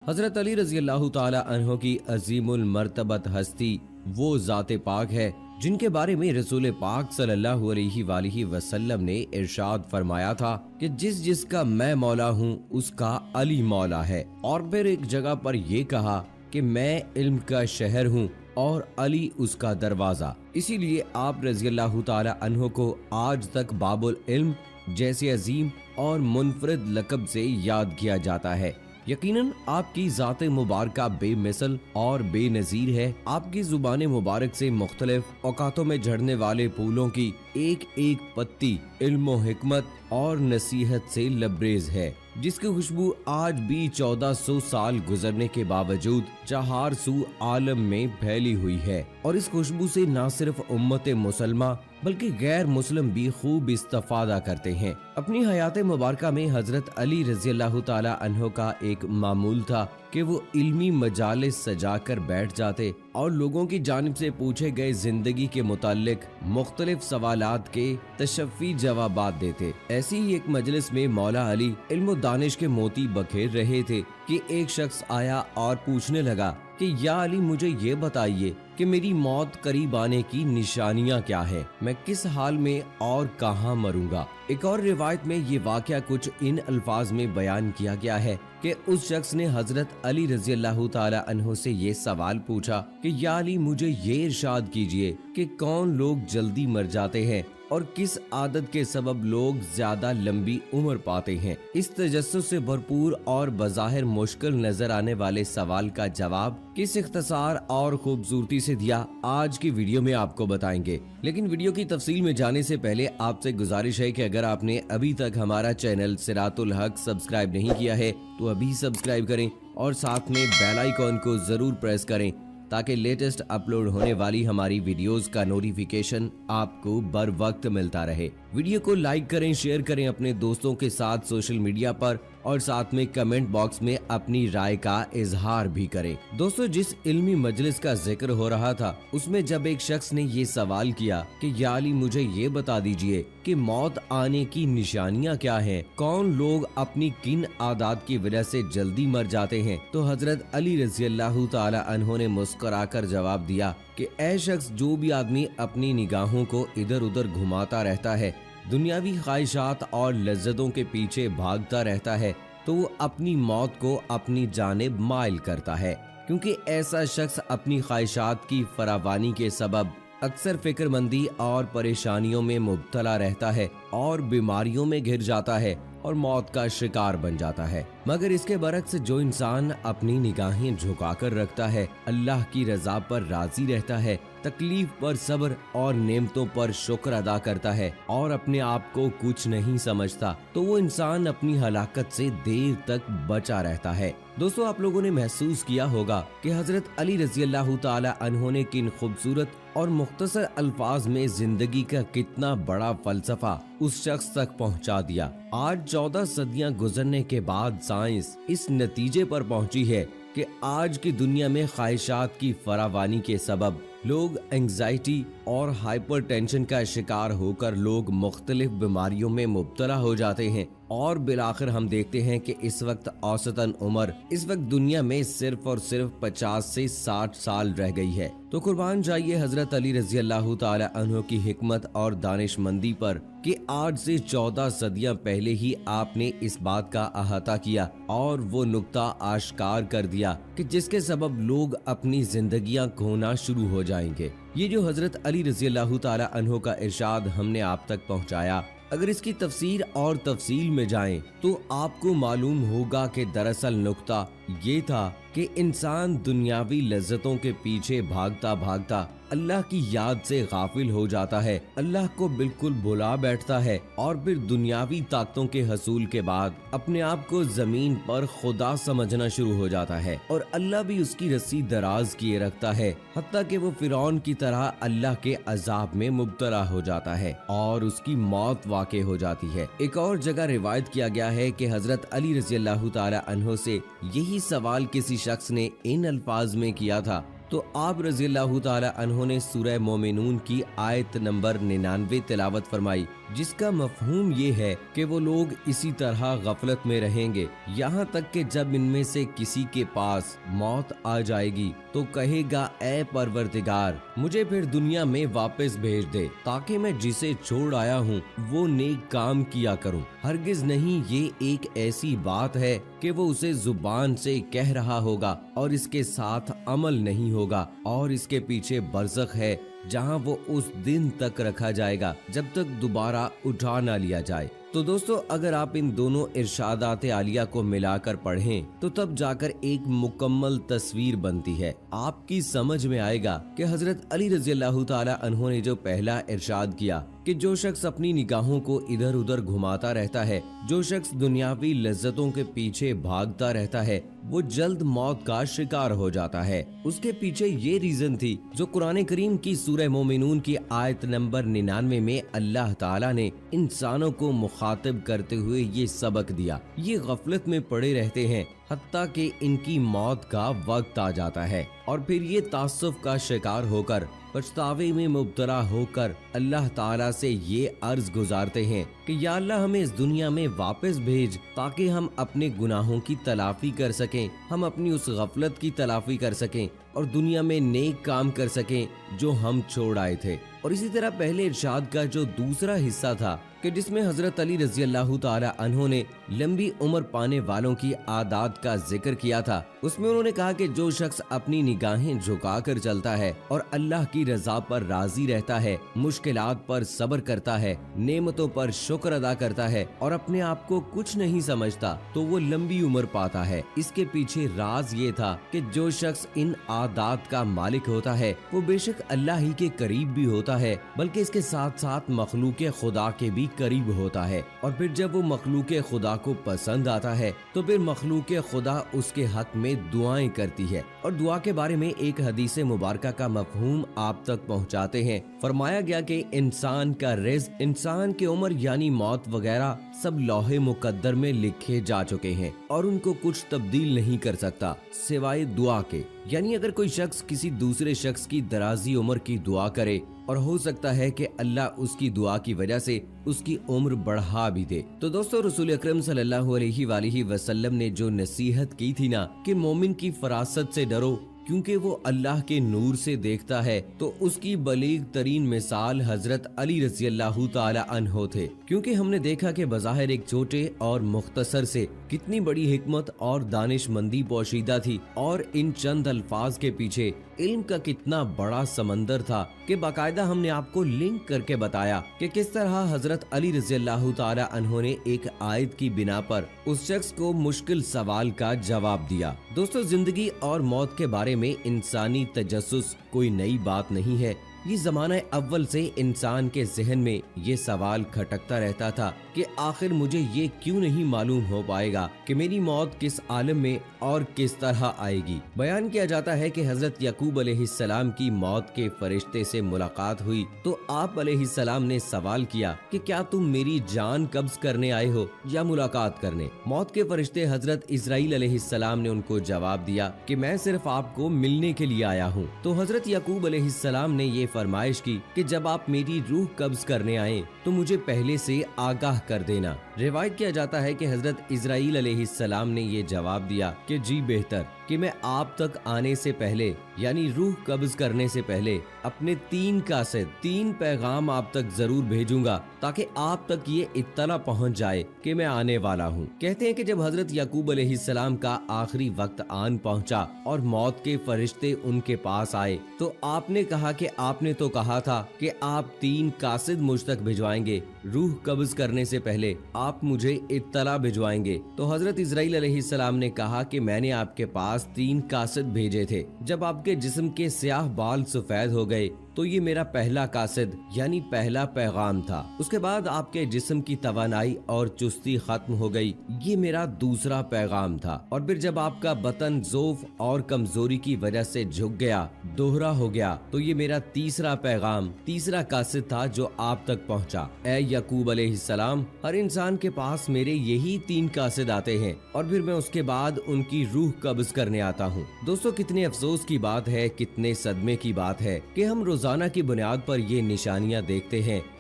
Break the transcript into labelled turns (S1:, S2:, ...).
S1: حضرت علی رضی اللہ تعالی عنہ کی عظیم المرتبت ہستی وہ ذات پاک ہے جن کے بارے میں رسول پاک صلی اللہ علیہ وآلہ وسلم نے ارشاد فرمایا تھا کہ جس کا میں مولا ہوں اس کا علی مولا ہے، اور پھر ایک جگہ پر یہ کہا کہ میں علم کا شہر ہوں اور علی اس کا دروازہ۔ اسی لیے آپ رضی اللہ تعالی عنہ کو آج تک باب العلم جیسے عظیم اور منفرد لقب سے یاد کیا جاتا ہے۔ یقیناً آپ کی ذات مبارکہ بے مثل اور بے نظیر ہے۔ آپ کی زبان مبارک سے مختلف اوقاتوں میں جھڑنے والے پھولوں کی ایک ایک پتی علم و حکمت اور نصیحت سے لبریز ہے، جس کی خوشبو آج بھی 1400 سال گزرنے کے باوجود چہار سو عالم میں پھیلی ہوئی ہے، اور اس خوشبو سے نہ صرف امت مسلمہ بلکہ غیر مسلم بھی خوب استفادہ کرتے ہیں۔ اپنی حیات مبارکہ میں حضرت علی رضی اللہ تعالی عنہ کا ایک معمول تھا کہ وہ علمی مجالس سجا کر بیٹھ جاتے اور لوگوں کی جانب سے پوچھے گئے زندگی کے متعلق مختلف سوالات کے تشفی جوابات دیتے۔ ایسی ہی ایک مجلس میں مولا علی علم و دانش کے موتی بکھیر رہے تھے کہ ایک شخص آیا اور پوچھنے لگا کہ یا علی مجھے یہ بتائیے کہ میری موت قریب آنے کی نشانیاں کیا ہے، میں کس حال میں اور کہاں مروں گا۔ ایک اور روایت میں یہ واقعہ کچھ ان الفاظ میں بیان کیا گیا ہے کہ اس شخص نے حضرت علی رضی اللہ تعالی عنہ سے یہ سوال پوچھا کہ یا علی مجھے یہ ارشاد کیجئے کہ کون لوگ جلدی مر جاتے ہیں اور کس عادت کے سبب لوگ زیادہ لمبی عمر پاتے ہیں۔ اس تجسس سے بھرپور اور بظاہر مشکل نظر آنے والے سوال کا جواب کس اختصار اور خوبصورتی سے دیا آج کی ویڈیو میں آپ کو بتائیں گے، لیکن ویڈیو کی تفصیل میں جانے سے پہلے آپ سے گزارش ہے کہ اگر آپ نے ابھی تک ہمارا چینل صراط الحق سبسکرائب نہیں کیا ہے تو ابھی سبسکرائب کریں اور ساتھ میں بیل آئیکن کو ضرور پریس کریں تاکہ لیٹسٹ اپلوڈ ہونے والی ہماری ویڈیوز کا نوٹیفیکیشن آپ کو بر وقت ملتا رہے۔ ویڈیو کو لائک کریں، شیئر کریں اپنے دوستوں کے ساتھ سوشل میڈیا پر، اور ساتھ میں کمنٹ باکس میں اپنی رائے کا اظہار بھی کریں۔ دوستو، جس علمی مجلس کا ذکر ہو رہا تھا اس میں جب ایک شخص نے یہ سوال کیا کہ یا علی مجھے یہ بتا دیجئے کہ موت آنے کی نشانیاں کیا ہیں، کون لوگ اپنی کن عادات کی وجہ سے جلدی مر جاتے ہیں، تو حضرت علی رضی اللہ تعالی عنہ نے مسکرا کر جواب دیا کہ اے شخص، جو بھی آدمی اپنی نگاہوں کو ادھر ادھر گھماتا رہتا ہے، دنیاوی خواہشات اور لذتوں کے پیچھے بھاگتا رہتا ہے، تو وہ اپنی موت کو اپنی جانب مائل کرتا ہے، کیونکہ ایسا شخص اپنی خواہشات کی فراوانی کے سبب اکثر فکر مندی اور پریشانیوں میں مبتلا رہتا ہے اور بیماریوں میں گھر جاتا ہے اور موت کا شکار بن جاتا ہے۔ مگر اس کے برعکس جو انسان اپنی نگاہیں جھکا کر رکھتا ہے، اللہ کی رضا پر راضی رہتا ہے، تکلیف پر صبر اور نعمتوں پر شکر ادا کرتا ہے اور اپنے آپ کو کچھ نہیں سمجھتا، تو وہ انسان اپنی ہلاکت سے دیر تک بچا رہتا ہے۔ دوستو، آپ لوگوں نے محسوس کیا ہوگا کہ حضرت علی رضی اللہ تعالی عنہ نے کن خوبصورت اور مختصر الفاظ میں زندگی کا کتنا بڑا فلسفہ اس شخص تک پہنچا دیا۔ آج 14 صدیاں گزرنے کے بعد سائنس اس نتیجے پر پہنچی ہے کہ آج کی دنیا میں خواہشات کی فراوانی کے سبب لوگ انگزائٹی اور ہائپر ٹینشن کا شکار ہو کر لوگ مختلف بیماریوں میں مبتلا ہو جاتے ہیں، اور بالآخر ہم دیکھتے ہیں کہ اس وقت اوسطاً عمر اس وقت دنیا میں صرف اور صرف 50 سے 60 سال رہ گئی ہے۔ تو قربان جائیے حضرت علی رضی اللہ تعالی عنہ کی حکمت اور دانش مندی پر کہ آج سے 14 صدیاں پہلے ہی آپ نے اس بات کا احاطہ کیا اور وہ نقطہ آشکار کر دیا کہ جس کے سبب لوگ اپنی زندگیاں کھونا شروع ہو جائیں گے۔ یہ جو حضرت علی رضی اللہ تعالی عنہ کا ارشاد ہم نے آپ تک پہنچایا، اگر اس کی تفسیر اور تفصیل میں جائیں تو آپ کو معلوم ہوگا کہ دراصل نقطہ یہ تھا کہ انسان دنیاوی لذتوں کے پیچھے بھاگتا بھاگتا اللہ کی یاد سے غافل ہو جاتا ہے، اللہ کو بالکل بھلا بیٹھتا ہے، اور پھر دنیاوی طاقتوں کے حصول کے بعد اپنے آپ کو زمین پر خدا سمجھنا شروع ہو جاتا ہے، اور اللہ بھی اس کی رسی دراز کیے رکھتا ہے، حتیٰ کہ وہ فرعون کی طرح اللہ کے عذاب میں مبتلا ہو جاتا ہے اور اس کی موت واقع ہو جاتی ہے۔ ایک اور جگہ روایت کیا گیا ہے کہ حضرت علی رضی اللہ تعالی عنہ سے یہی سوال کسی شخص نے ان الفاظ میں کیا تھا، تو آپ رضی اللہ تعالی عنہ نے سورہ مومنون کی آیت نمبر 99 تلاوت فرمائی جس کا مفہوم یہ ہے کہ وہ لوگ اسی طرح غفلت میں رہیں گے یہاں تک کہ جب ان میں سے کسی کے پاس موت آ جائے گی تو کہے گا اے پروردگار مجھے پھر دنیا میں واپس بھیج دے تاکہ میں جسے چھوڑ آیا ہوں وہ نیک کام کیا کروں۔ ہرگز نہیں، یہ ایک ایسی بات ہے کہ وہ اسے زبان سے کہہ رہا ہوگا اور اس کے ساتھ عمل نہیں ہوگا، اور اس کے پیچھے برزخ ہے جہاں وہ اس دن تک رکھا جائے گا جب تک دوبارہ اٹھا نہ لیا جائے۔ تو دوستو، اگر آپ ان دونوں ارشادات عالیہ کو ملا کر پڑھیں تو تب جا کر ایک مکمل تصویر بنتی ہے۔ آپ کی سمجھ میں آئے گا کہ حضرت علی رضی اللہ تعالی عنہ نے جو پہلا ارشاد کیا کہ جو شخص اپنی نگاہوں کو ادھر ادھر گھماتا رہتا ہے، جو شخص دنیاوی لذتوں کے پیچھے بھاگتا رہتا ہے، وہ جلد موت کا شکار ہو جاتا ہے۔ اس کے پیچھے یہ ریزن تھی جو قرآن کریم کی سورہ مومنون کی آیت نمبر 99 میں اللہ تعالیٰ نے انسانوں کو مخاطب کرتے ہوئے یہ سبق دیا۔ یہ غفلت میں پڑے رہتے ہیں حتیٰ کہ ان کی موت کا وقت آ جاتا ہے، اور پھر یہ تعصب کا شکار ہو کر پچھتاوے میں مبتلا ہو کر اللہ تعالیٰ سے یہ عرض گزارتے ہیں کہ یا اللہ ہمیں اس دنیا میں واپس بھیج تاکہ ہم اپنے گناہوں کی تلافی کر سکیں، ہم اپنی اس غفلت کی تلافی کر سکیں اور دنیا میں نیک کام کر سکیں جو ہم چھوڑ آئے تھے۔ اور اسی طرح پہلے ارشاد کا جو دوسرا حصہ تھا کہ جس میں حضرت علی رضی اللہ تعالی عنہ نے لمبی عمر پانے والوں کی عادات کا ذکر کیا تھا، اس میں انہوں نے کہا کہ جو شخص اپنی نگاہیں جھکا کر چلتا ہے اور اللہ کی رضا پر راضی رہتا ہے، مشکلات پر صبر کرتا ہے، نعمتوں پر شکر ادا کرتا ہے اور اپنے آپ کو کچھ نہیں سمجھتا، تو وہ لمبی عمر پاتا ہے۔ اس کے پیچھے راز یہ تھا کہ جو شخص ان عادات کا مالک ہوتا ہے وہ بے شک اللہ ہی کے قریب بھی ہوتا ہے، بلکہ اس کے ساتھ ساتھ مخلوق خدا کے بھی قریب ہوتا ہے، اور پھر جب وہ مخلوق خدا کو پسند آتا ہے تو پھر مخلوق خدا اس کے حق میں دعائیں کرتی ہے۔ اور دعا کے بارے میں ایک حدیث مبارکہ کا مفہوم آپ تک پہنچاتے ہیں۔ فرمایا گیا کہ انسان کا رزق، انسان کی عمر یعنی موت وغیرہ سب لوح مقدر میں لکھے جا چکے ہیں اور ان کو کچھ تبدیل نہیں کر سکتا سوائے دعا کے۔ یعنی اگر کوئی شخص کسی دوسرے شخص کی درازی عمر کی دعا کرے اور ہو سکتا ہے کہ اللہ اس کی دعا کی وجہ سے اس کی عمر بڑھا بھی دے۔ تو دوستو، رسول اکرم صلی اللہ علیہ وآلہ وسلم نے جو نصیحت کی تھی نا کہ مومن کی فراست سے ڈرو کیونکہ وہ اللہ کے نور سے دیکھتا ہے، تو اس کی بلیغ ترین مثال حضرت علی رضی اللہ تعالی عنہ تھے، کیونکہ ہم نے دیکھا کہ بظاہر ایک چھوٹے اور مختصر سے کتنی بڑی حکمت اور دانش مندی پوشیدہ تھی، اور ان چند الفاظ کے پیچھے علم کا کتنا بڑا سمندر تھا کہ باقاعدہ ہم نے آپ کو لنک کر کے بتایا کہ کس طرح حضرت علی رضی اللہ تعالی عنہ نے ایک آیت کی بنا پر اس شخص کو مشکل سوال کا جواب دیا۔ دوستو، زندگی اور موت کے بارے میں انسانی تجسس کوئی نئی بات نہیں ہے۔ یہ زمانہ اول سے انسان کے ذہن میں یہ سوال کھٹکتا رہتا تھا کہ آخر مجھے یہ کیوں نہیں معلوم ہو پائے گا کہ میری موت کس عالم میں اور کس طرح آئے گی۔ بیان کیا جاتا ہے کہ حضرت یعقوب علیہ السلام کی موت کے فرشتے سے ملاقات ہوئی تو آپ علیہ السلام نے سوال کیا کہ کیا تم میری جان قبض کرنے آئے ہو یا ملاقات کرنے؟ موت کے فرشتے حضرت اسرائیل علیہ السلام نے ان کو جواب دیا کہ میں صرف آپ کو ملنے کے لیے آیا ہوں۔ تو حضرت یعقوب علیہ السلام نے یہ فرمائش کی کہ جب آپ میری روح قبض کرنے آئیں تو مجھے پہلے سے آگاہ کر دینا۔ روایت کیا جاتا ہے کہ حضرت اسرائیل علیہ السلام نے یہ جواب دیا کہ جی بہتر، کہ میں آپ تک آنے سے پہلے یعنی روح قبض کرنے سے پہلے اپنے 3 قاصد 3 پیغام آپ تک ضرور بھیجوں گا تاکہ آپ تک یہ اطلاع پہنچ جائے کہ میں آنے والا ہوں۔ کہتے ہیں کہ جب حضرت یعقوب علیہ السلام کا آخری وقت آن پہنچا اور موت کے فرشتے ان کے پاس آئے تو آپ نے کہا کہ آپ نے تو کہا تھا کہ آپ 3 قاصد مجھ تک بھجوائیں گے، روح قبض کرنے سے پہلے آپ مجھے اطلاع بھجوائیں گے۔ تو حضرت اسرائیل علیہ السلام نے کہا کہ میں نے آپ کے پاس 3 قاصد بھیجے تھے۔ جب آپ کے جسم کے سیاہ بال سفید ہو گئے تو یہ میرا پہلا قاصد یعنی پہلا پیغام تھا۔ اس کے بعد آپ کے جسم کی توانائی اور چستی ختم ہو گئی، یہ میرا دوسرا پیغام تھا۔ اور پھر جب آپ کا بدن ضعف اور کمزوری کی وجہ سے جھک گیا، دوہرا ہو گیا، تو یہ میرا تیسرا پیغام، تیسرا قاصد تھا جو آپ تک پہنچا۔ اے یعقوب علیہ السلام، ہر انسان کے پاس میرے یہی 3 قاصد آتے ہیں اور پھر میں اس کے بعد ان کی روح قبض کرنے آتا ہوں۔ دوستو، کتنے افسوس کی بات ہے، کتنے صدمے کی بات ہے کہ ہم روزانہ کی بنیاد پر یہ نشانیاں دیکھتے ہیں